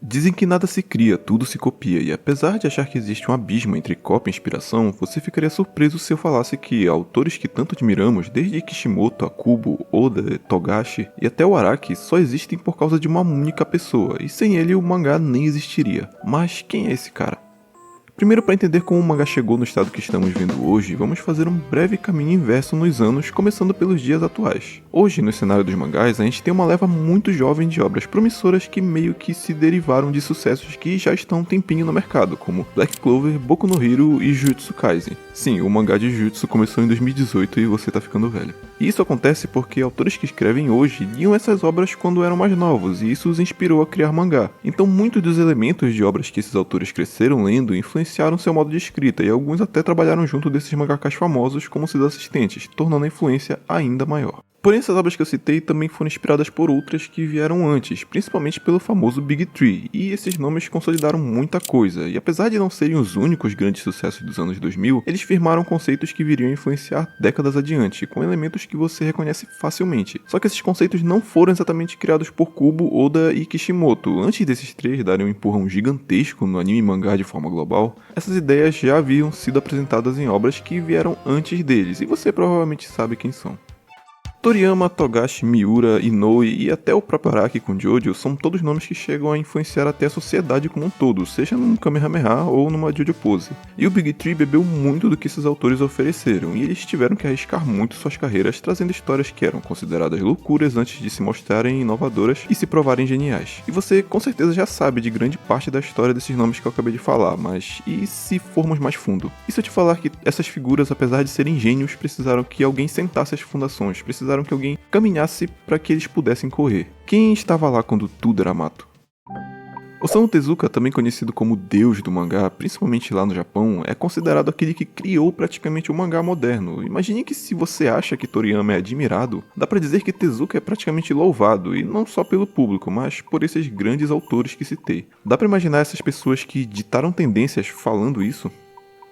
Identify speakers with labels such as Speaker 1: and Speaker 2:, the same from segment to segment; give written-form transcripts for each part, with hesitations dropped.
Speaker 1: Dizem que nada se cria, tudo se copia, e apesar de achar que existe um abismo entre cópia e inspiração, você ficaria surpreso se eu falasse que autores que tanto admiramos, desde Kishimoto a Kubo, Oda, Togashi e até o Araki, só existem por causa de uma única pessoa, e sem ele o mangá nem existiria. Mas quem é esse cara? Primeiro, para entender como o mangá chegou no estado que estamos vendo hoje, vamos fazer um breve caminho inverso nos anos, começando pelos dias atuais. Hoje, no cenário dos mangás, a gente tem uma leva muito jovem de obras promissoras que meio que se derivaram de sucessos que já estão um tempinho no mercado, como Black Clover, Boku no Hero e Jujutsu Kaisen. Sim, o mangá de Jujutsu começou em 2018 e você tá ficando velho. E isso acontece porque autores que escrevem hoje liam essas obras quando eram mais novos, e isso os inspirou a criar mangá. Então muitos dos elementos de obras que esses autores cresceram lendo influenciaram seu modo de escrita, e alguns até trabalharam junto desses mangakas famosos como seus assistentes, tornando a influência ainda maior. Porém, essas obras que eu citei também foram inspiradas por outras que vieram antes, principalmente pelo famoso Big Three, e esses nomes consolidaram muita coisa, e apesar de não serem os únicos grandes sucessos dos anos 2000, eles firmaram conceitos que viriam a influenciar décadas adiante, com elementos que você reconhece facilmente. Só que esses conceitos não foram exatamente criados por Kubo, Oda e Kishimoto. Antes desses três darem um empurrão gigantesco no anime e mangá de forma global, essas ideias já haviam sido apresentadas em obras que vieram antes deles, e você provavelmente sabe quem são. Toriyama, Togashi, Miura, Inoue e até o próprio Araki com Jojo são todos nomes que chegam a influenciar até a sociedade como um todo, seja num Kamehameha ou numa Jojo Pose. E o Big Three bebeu muito do que esses autores ofereceram, e eles tiveram que arriscar muito suas carreiras trazendo histórias que eram consideradas loucuras antes de se mostrarem inovadoras e se provarem geniais. E você com certeza já sabe de grande parte da história desses nomes que eu acabei de falar, mas e se formos mais fundo? E se eu te falar que essas figuras, apesar de serem gênios, precisaram que alguém sentasse as fundações, precisaram que alguém caminhasse para que eles pudessem correr? Quem estava lá quando tudo era mato? Osamu Tezuka, também conhecido como Deus do mangá, principalmente lá no Japão, é considerado aquele que criou praticamente o mangá moderno. Imagine que se você acha que Toriyama é admirado, dá pra dizer que Tezuka é praticamente louvado, e não só pelo público, mas por esses grandes autores que citei. Dá pra imaginar essas pessoas que ditaram tendências falando isso?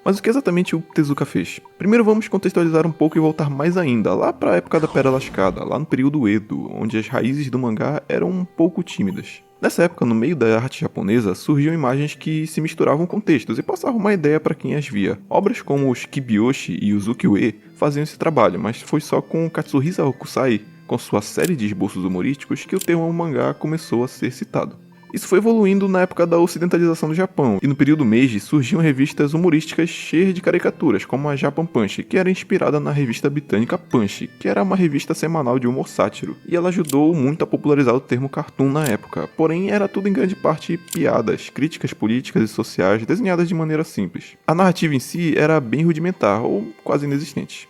Speaker 1: Mas o que exatamente o Tezuka fez? Primeiro vamos contextualizar um pouco e voltar mais ainda, lá para a época da Pera Lascada, lá no período Edo, onde as raízes do mangá eram um pouco tímidas. Nessa época, no meio da arte japonesa, surgiam imagens que se misturavam com textos e passavam uma ideia para quem as via. Obras como os Kibyoushi e os Ukiyo-e faziam esse trabalho, mas foi só com Katsuhisa Hokusai, com sua série de esboços humorísticos, que o termo mangá começou a ser citado. Isso foi evoluindo na época da ocidentalização do Japão, e no período Meiji surgiam revistas humorísticas cheias de caricaturas, como a Japan Punch, que era inspirada na revista britânica Punch, que era uma revista semanal de humor sátiro, e ela ajudou muito a popularizar o termo cartoon na época, porém era tudo em grande parte piadas, críticas políticas e sociais desenhadas de maneira simples. A narrativa em si era bem rudimentar, ou quase inexistente.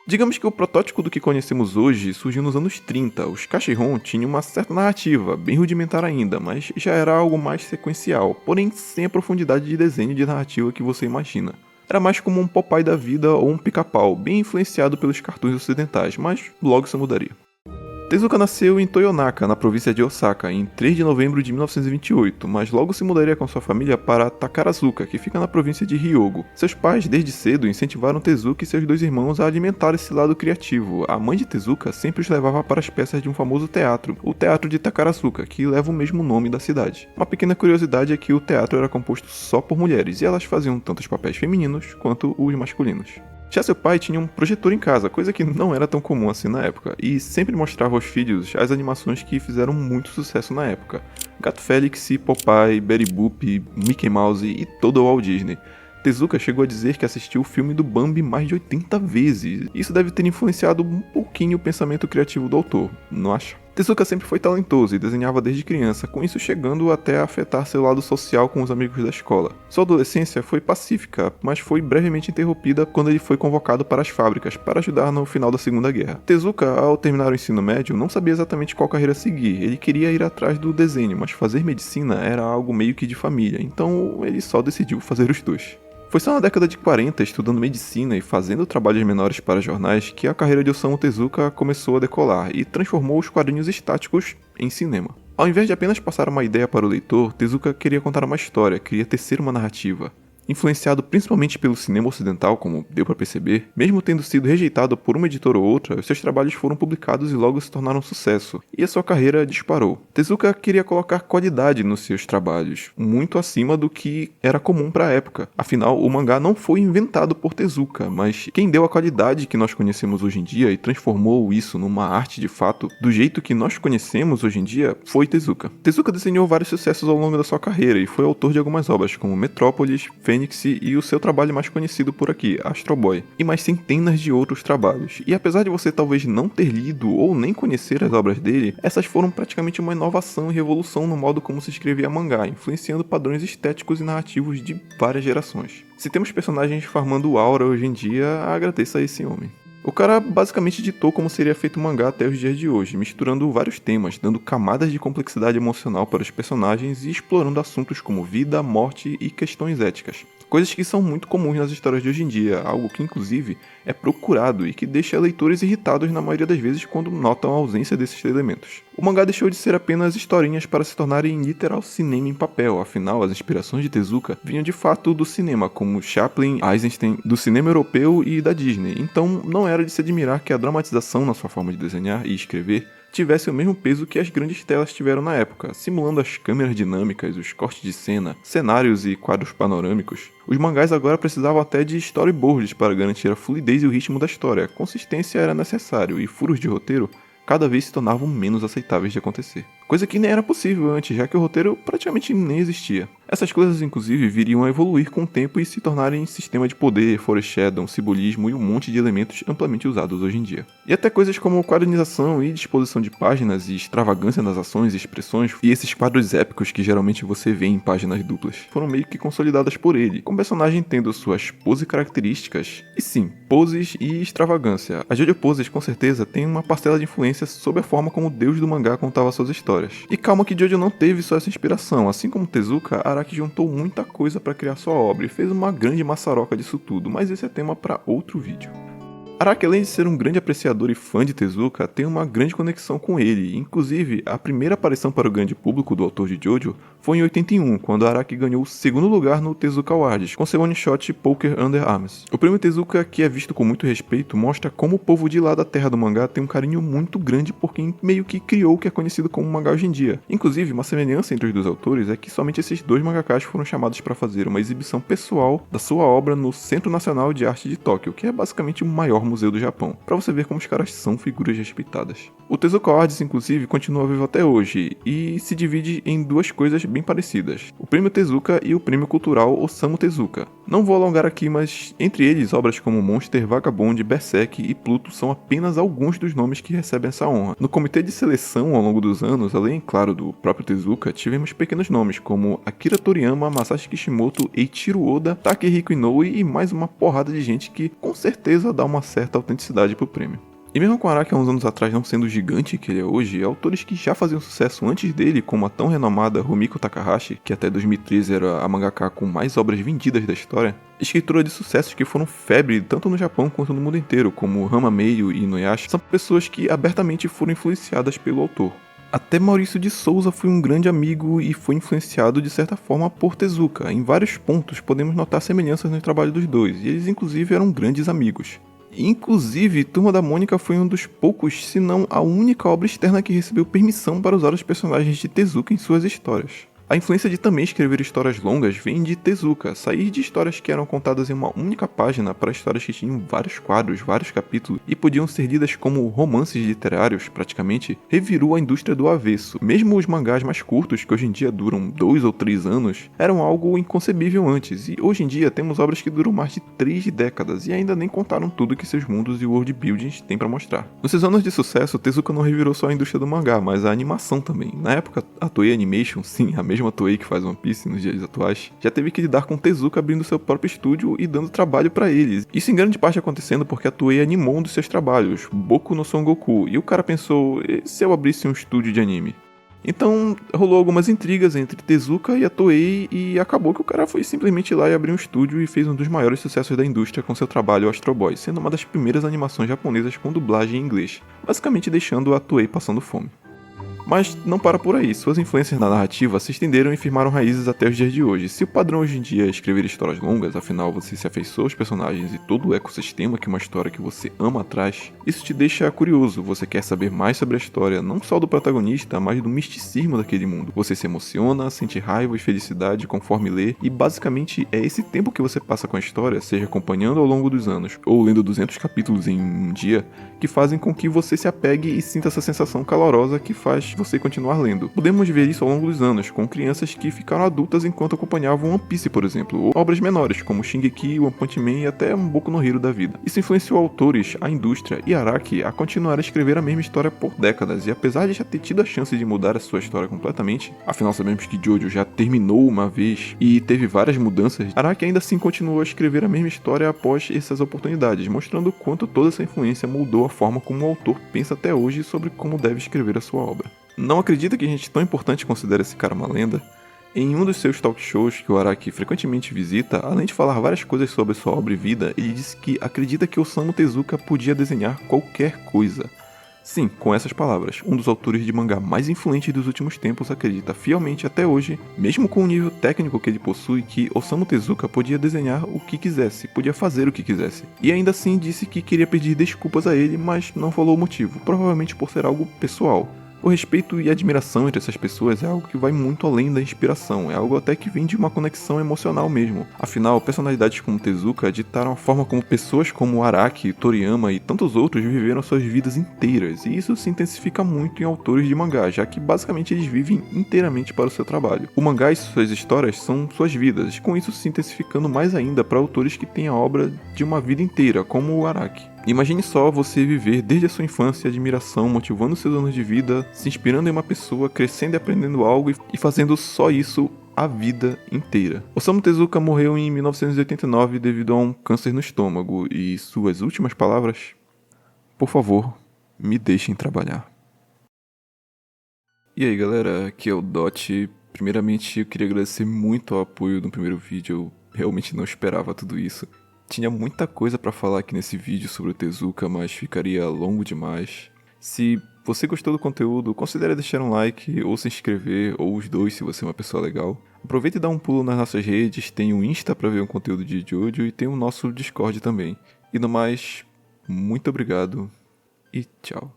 Speaker 1: Digamos que o protótipo do que conhecemos hoje surgiu nos anos 30. Os Kashihon tinham uma certa narrativa, bem rudimentar ainda, mas já era algo mais sequencial, porém sem a profundidade de desenho e de narrativa que você imagina. Era mais como um Popeye da vida ou um Pica-Pau, bem influenciado pelos cartoons ocidentais, mas logo isso mudaria. Tezuka nasceu em Toyonaka, na província de Osaka, em 3 de novembro de 1928, mas logo se mudaria com sua família para Takarazuka, que fica na província de Hyogo. Seus pais, desde cedo, incentivaram Tezuka e seus dois irmãos a alimentar esse lado criativo. A mãe de Tezuka sempre os levava para as peças de um famoso teatro, o Teatro de Takarazuka, que leva o mesmo nome da cidade. Uma pequena curiosidade é que o teatro era composto só por mulheres, e elas faziam tanto os papéis femininos quanto os masculinos. Já seu pai tinha um projetor em casa, coisa que não era tão comum assim na época, e sempre mostrava aos filhos as animações que fizeram muito sucesso na época. Gato Félix, Popeye, Betty Boop, Mickey Mouse e todo o Walt Disney. Tezuka chegou a dizer que assistiu o filme do Bambi mais de 80 vezes. Isso deve ter influenciado um pouquinho o pensamento criativo do autor, não acha? Tezuka sempre foi talentoso e desenhava desde criança, com isso chegando até a afetar seu lado social com os amigos da escola. Sua adolescência foi pacífica, mas foi brevemente interrompida quando ele foi convocado para as fábricas para ajudar no final da Segunda Guerra. Tezuka, ao terminar o ensino médio, não sabia exatamente qual carreira seguir. Ele queria ir atrás do desenho, mas fazer medicina era algo meio que de família, então ele só decidiu fazer os dois. Foi só na década de 40, estudando medicina e fazendo trabalhos menores para jornais, que a carreira de Osamu Tezuka começou a decolar e transformou os quadrinhos estáticos em cinema. Ao invés de apenas passar uma ideia para o leitor, Tezuka queria contar uma história, queria tecer uma narrativa. Influenciado principalmente pelo cinema ocidental, como deu pra perceber, mesmo tendo sido rejeitado por uma editora ou outra, seus trabalhos foram publicados e logo se tornaram um sucesso, e a sua carreira disparou. Tezuka queria colocar qualidade nos seus trabalhos, muito acima do que era comum para a época. Afinal, o mangá não foi inventado por Tezuka, mas quem deu a qualidade que nós conhecemos hoje em dia e transformou isso numa arte de fato, do jeito que nós conhecemos hoje em dia, foi Tezuka. Tezuka desenhou vários sucessos ao longo da sua carreira e foi autor de algumas obras como Metrópolis, Fênix e o seu trabalho mais conhecido por aqui, Astro Boy, e mais centenas de outros trabalhos. E apesar de você talvez não ter lido ou nem conhecer as obras dele, essas foram praticamente uma inovação e revolução no modo como se escrevia mangá, influenciando padrões estéticos e narrativos de várias gerações. Se temos personagens farmando aura hoje em dia, agradeça a esse homem. O cara basicamente ditou como seria feito o mangá até os dias de hoje, misturando vários temas, dando camadas de complexidade emocional para os personagens e explorando assuntos como vida, morte e questões éticas. Coisas que são muito comuns nas histórias de hoje em dia, algo que inclusive é procurado e que deixa leitores irritados na maioria das vezes quando notam a ausência desses elementos. O mangá deixou de ser apenas historinhas para se tornarem literal cinema em papel, afinal as inspirações de Tezuka vinham de fato do cinema, como Chaplin, Eisenstein, do cinema europeu e da Disney, então não era de se admirar que a dramatização na sua forma de desenhar e escrever tivesse o mesmo peso que as grandes telas tiveram na época, simulando as câmeras dinâmicas, os cortes de cena, cenários e quadros panorâmicos. Os mangás agora precisavam até de storyboards para garantir a fluidez e o ritmo da história, consistência era necessário e furos de roteiro cada vez se tornavam menos aceitáveis de acontecer. Coisa que nem era possível antes, já que o roteiro praticamente nem existia. Essas coisas inclusive viriam a evoluir com o tempo e se tornarem sistema de poder, foreshadow, simbolismo e um monte de elementos amplamente usados hoje em dia. E até coisas como quadrinização e disposição de páginas e extravagância nas ações e expressões, e esses quadros épicos que geralmente você vê em páginas duplas, foram meio que consolidadas por ele, com o personagem tendo suas poses características, e sim, poses e extravagância. A Jojo Poses com certeza tem uma parcela de influência sobre a forma como o deus do mangá contava suas histórias. E calma que Jojo não teve só essa inspiração, assim como Tezuka, Araki juntou muita coisa para criar sua obra e fez uma grande maçaroca disso tudo, mas esse é tema para outro vídeo. Araki, além de ser um grande apreciador e fã de Tezuka, tem uma grande conexão com ele. Inclusive, a primeira aparição para o grande público do autor de Jojo foi em 81, quando Araki ganhou o segundo lugar no Tezuka Awards, com seu one-shot Poker Under Arms. O prêmio Tezuka, que é visto com muito respeito, mostra como o povo de lá da terra do mangá tem um carinho muito grande por quem meio que criou o que é conhecido como mangá hoje em dia. Inclusive, uma semelhança entre os dois autores é que somente esses dois mangakas foram chamados para fazer uma exibição pessoal da sua obra no Centro Nacional de Arte de Tóquio, que é basicamente o maior museu do Japão, pra você ver como os caras são figuras respeitadas. O Tezuka Awards, inclusive, continua vivo até hoje, e se divide em duas coisas bem parecidas, o Prêmio Tezuka e o Prêmio Cultural Osamu Tezuka. Não vou alongar aqui, mas entre eles, obras como Monster, Vagabond, Berserk e Pluto são apenas alguns dos nomes que recebem essa honra. No comitê de seleção ao longo dos anos, além, claro, do próprio Tezuka, tivemos pequenos nomes como Akira Toriyama, Masashi Kishimoto, Eiichiro Oda, Takehiko Inoue e mais uma porrada de gente que com certeza dá uma certa autenticidade pro prêmio. E mesmo com Araki há uns anos atrás não sendo o gigante que ele é hoje, autores que já faziam sucesso antes dele, como a tão renomada Rumiko Takahashi, que até 2013 era a mangaka com mais obras vendidas da história, escritora de sucessos que foram febre tanto no Japão quanto no mundo inteiro, como Hama Meio e Inuyasha, são pessoas que abertamente foram influenciadas pelo autor. Até Maurício de Souza foi um grande amigo e foi influenciado de certa forma por Tezuka. Em vários pontos podemos notar semelhanças no trabalho dos dois, e eles inclusive eram grandes amigos. Inclusive, Turma da Mônica foi um dos poucos, se não a única obra externa que recebeu permissão para usar os personagens de Tezuka em suas histórias. A influência de também escrever histórias longas vem de Tezuka, sair de histórias que eram contadas em uma única página para histórias que tinham vários quadros, vários capítulos e podiam ser lidas como romances literários, praticamente, revirou a indústria do avesso. Mesmo os mangás mais curtos, que hoje em dia duram 2 ou 3 anos, eram algo inconcebível antes, e hoje em dia temos obras que duram mais de 3 décadas e ainda nem contaram tudo que seus mundos e world buildings têm para mostrar. Nos seus anos de sucesso, Tezuka não revirou só a indústria do mangá, mas a animação também. Na época, a Toei Animation, sim, a mesma Toei que faz One Piece nos dias atuais, já teve que lidar com Tezuka abrindo seu próprio estúdio e dando trabalho pra eles. Isso em grande parte acontecendo porque a Toei animou um dos seus trabalhos, Boku no Son Goku, e o cara pensou, e se eu abrisse um estúdio de anime? Então rolou algumas intrigas entre Tezuka e a Toei e acabou que o cara foi simplesmente lá e abriu um estúdio e fez um dos maiores sucessos da indústria com seu trabalho Astro Boy, sendo uma das primeiras animações japonesas com dublagem em inglês, basicamente deixando a Toei passando fome. Mas não para por aí, suas influências na narrativa se estenderam e firmaram raízes até os dias de hoje. Se o padrão hoje em dia é escrever histórias longas, afinal você se afeiçoa aos personagens e todo o ecossistema que uma história que você ama traz, isso te deixa curioso, você quer saber mais sobre a história, não só do protagonista, mas do misticismo daquele mundo. Você se emociona, sente raiva e felicidade conforme lê, e basicamente é esse tempo que você passa com a história, seja acompanhando ao longo dos anos, ou lendo 200 capítulos em um dia, que fazem com que você se apegue e sinta essa sensação calorosa que faz você continuar lendo. Podemos ver isso ao longo dos anos, com crianças que ficaram adultas enquanto acompanhavam One Piece, por exemplo, ou obras menores, como Shingeki, One Punch Man e até um Boku no Hero da vida. Isso influenciou autores, a indústria e Araki a continuar a escrever a mesma história por décadas, e apesar de já ter tido a chance de mudar a sua história completamente, afinal sabemos que Jojo já terminou uma vez e teve várias mudanças, Araki ainda assim continuou a escrever a mesma história após essas oportunidades, mostrando o quanto toda essa influência moldou a forma como o autor pensa até hoje sobre como deve escrever a sua obra. Não acredita que gente tão importante considera esse cara uma lenda? Em um dos seus talk shows que o Araki frequentemente visita, além de falar várias coisas sobre sua obra e vida, ele disse que acredita que Osamu Tezuka podia desenhar qualquer coisa. Sim, com essas palavras, um dos autores de mangá mais influentes dos últimos tempos acredita fielmente até hoje, mesmo com o nível técnico que ele possui, que Osamu Tezuka podia desenhar o que quisesse, podia fazer o que quisesse. E ainda assim disse que queria pedir desculpas a ele, mas não falou o motivo, provavelmente por ser algo pessoal. O respeito e admiração entre essas pessoas é algo que vai muito além da inspiração, é algo até que vem de uma conexão emocional mesmo. Afinal, personalidades como Tezuka ditaram a forma como pessoas como Araki, Toriyama e tantos outros viveram suas vidas inteiras, e isso se intensifica muito em autores de mangá, já que basicamente eles vivem inteiramente para o seu trabalho. O mangá e suas histórias são suas vidas, com isso se intensificando mais ainda para autores que têm a obra de uma vida inteira, como o Araki. Imagine só você viver desde a sua infância admiração, motivando seus anos de vida, se inspirando em uma pessoa, crescendo e aprendendo algo e fazendo só isso a vida inteira. Osamu Tezuka morreu em 1989 devido a um câncer no estômago e suas últimas palavras: por favor, me deixem trabalhar. E aí galera, aqui é o Dot. Primeiramente eu queria agradecer muito ao apoio no primeiro vídeo, eu realmente não esperava tudo isso. Tinha muita coisa pra falar aqui nesse vídeo sobre o Tezuka, mas ficaria longo demais. Se você gostou do conteúdo, considere deixar um like ou se inscrever, ou os dois se você é uma pessoa legal. Aproveite e dá um pulo nas nossas redes, tem o Insta pra ver o conteúdo de Jojo e tem o nosso Discord também. E no mais, muito obrigado e tchau.